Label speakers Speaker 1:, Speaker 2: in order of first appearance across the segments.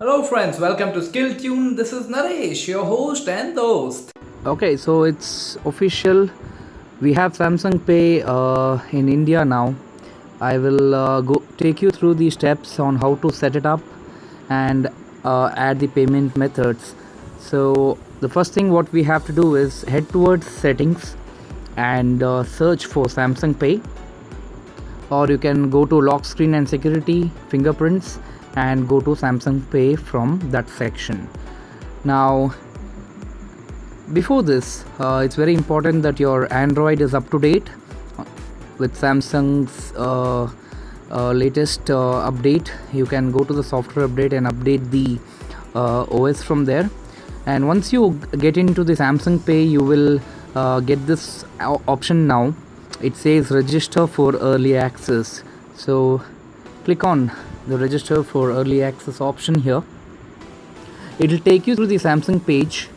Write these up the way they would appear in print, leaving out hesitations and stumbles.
Speaker 1: Hello, friends. Welcome to Skill Tune. This is Naresh, your host and the host.
Speaker 2: Okay, so it's official. We have Samsung Pay in India now. I will go take you through the steps on how to set it up and add the payment methods. So the first thing what we have to do is head towards settings and search for Samsung Pay, or you can go to lock screen and security fingerprints and go to Samsung Pay from that section. Now before this, it's very important that your Android is up to date with Samsung's latest update. You can go to the software update and update the OS from there. And once you get into the Samsung Pay, you will get this option now. It says register for early access. So click on the register for early access option here. It will take you through the Samsung page,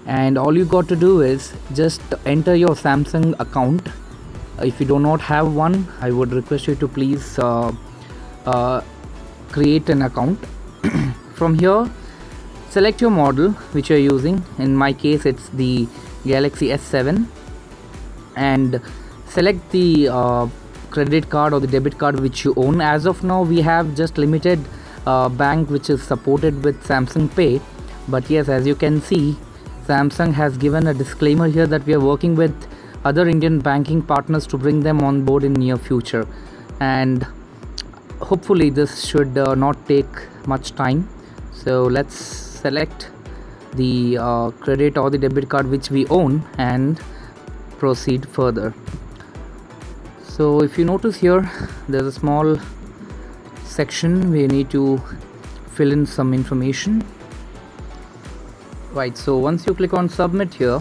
Speaker 2: and all you got to do is just enter your Samsung account. If you do not have one, I would request you to please create an account. From here, select your model which you're using. In my case, it's the Galaxy S7, and select the credit card or the debit card which you own. As of now, we have just limited bank which is supported with Samsung Pay, but yes, as you can see, Samsung has given a disclaimer here that we are working with other Indian banking partners to bring them on board in near future, and hopefully this should not take much time. So let's select the credit or the debit card which we own and proceed further. So if you notice here, there's a small section we need to fill in some information. Right, so once you click on submit here,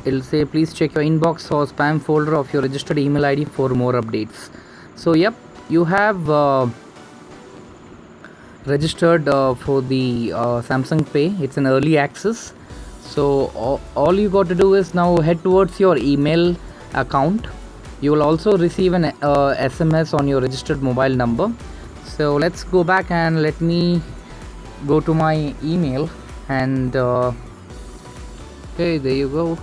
Speaker 2: it'll say please check your inbox or spam folder of your registered email ID for more updates. So yep, you have registered for the Samsung Pay. It's an early access. So all you got to do is now head towards your email account. You will also receive an SMS on your registered mobile number. So let's go back and let me go to my email, and okay, there you go.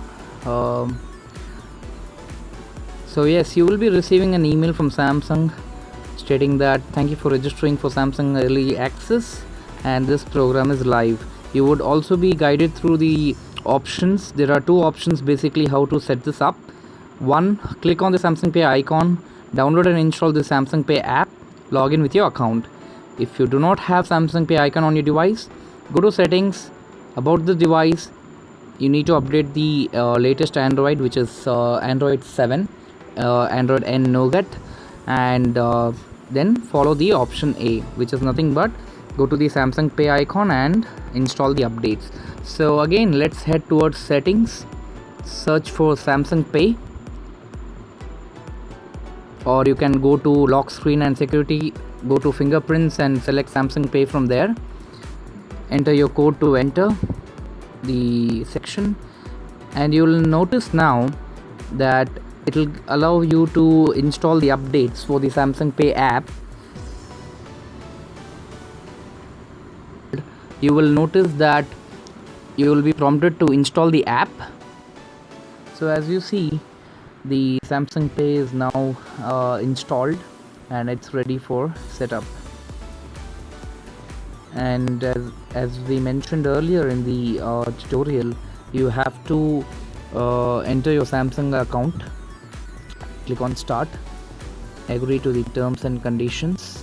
Speaker 2: So yes, you will be receiving an email from Samsung stating that thank you for registering for Samsung early access and this program is live. You would also be guided through the options. There are two options basically how to set this up. One, click on the Samsung Pay icon, download and install the Samsung Pay app, log in with your account. If you do not have Samsung Pay icon on your device, go to settings, about the device. You need to update the latest Android, which is Android 7, Android N Nougat, and then follow the option A, which is nothing but go to the Samsung Pay icon and install the updates. So again, let's head towards settings, search for Samsung Pay, or you can go to lock screen and security, go to fingerprints and select Samsung Pay from there. Enter your code to enter the section, and you will notice now that it will allow you to install the updates for the Samsung Pay app. You will notice that you will be prompted to install the app. So as you see, the Samsung Pay is now installed and it's ready for setup. And as we mentioned earlier in the tutorial, you have to enter your Samsung account. Click on start, agree to the terms and conditions,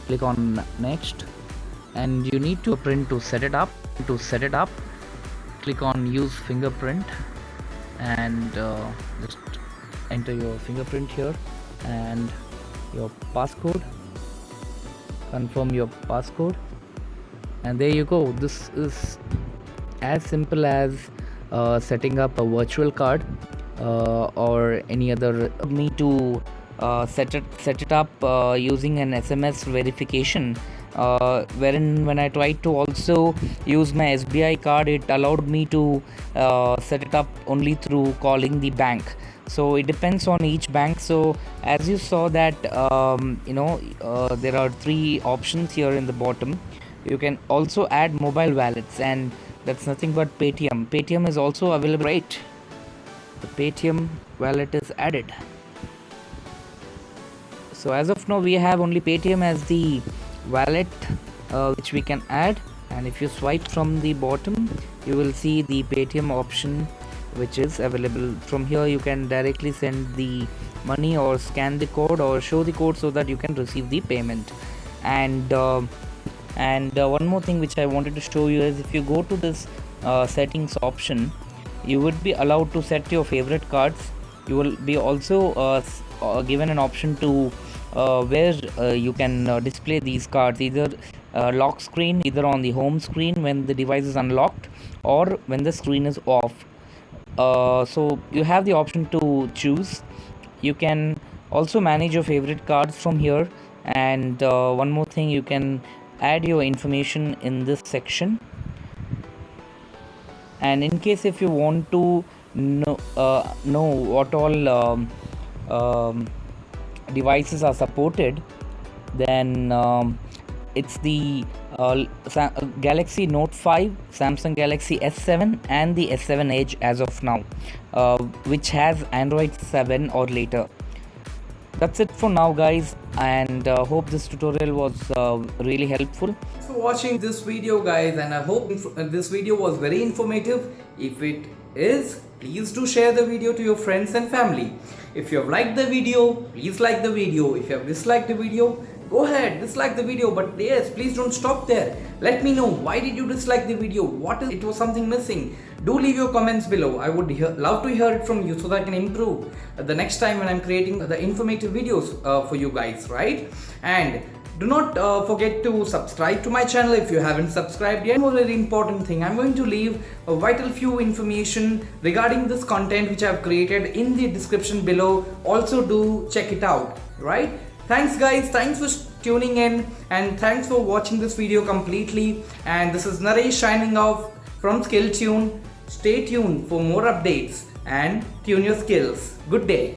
Speaker 2: click on next, and you need to print to set it up. Click on use fingerprint and just enter your fingerprint here and your passcode, confirm your passcode, and there you go. This is as simple as setting up a virtual card or any other. Me to set it up using an SMS verification, wherein when I tried to also use my SBI card, it allowed me to set it up only through calling the bank. So it depends on each bank. So as you saw that there are three options here in the bottom. You can also add mobile wallets, and that's nothing but Paytm is also available, right? The Paytm wallet is added. So as of now we have only Paytm as the wallet which we can add, and if you swipe from the bottom you will see the Paytm option which is available. From here you can directly send the money or scan the code or show the code so that you can receive the payment. And one more thing which I wanted to show you is, if you go to this settings option, you would be allowed to set your favorite cards. You will be also given an option to where you can display these cards, either lock screen, either on the home screen when the device is unlocked, or when the screen is off. So you have the option to choose. You can also manage your favorite cards from here, and one more thing, you can add your information in this section. And in case if you want to know what all devices are supported, then it's the Galaxy Note 5, Samsung Galaxy S7 and the S7 Edge as of now, which has Android 7 or later. That's it for now guys, and hope this tutorial was really helpful.
Speaker 1: Thanks for watching this video guys, and I hope this video was very informative. If it is, please do share the video to your friends and family. If you have liked the video, please like the video. If you have disliked the video, go ahead, dislike the video, but yes, please don't stop there. Let me know, why did you dislike the video? It was something missing? Do leave your comments below. I would love to hear it from you so that I can improve the next time when I'm creating the informative videos for you guys, right? And do not forget to subscribe to my channel if you haven't subscribed yet. One more very important thing, I'm going to leave a vital few information regarding this content which I've created in the description below. Also do check it out, right? Thanks guys, thanks for tuning in, and thanks for watching this video completely. And this is Naresh signing off from SkillTune. Stay tuned for more updates and tune your skills. Good day.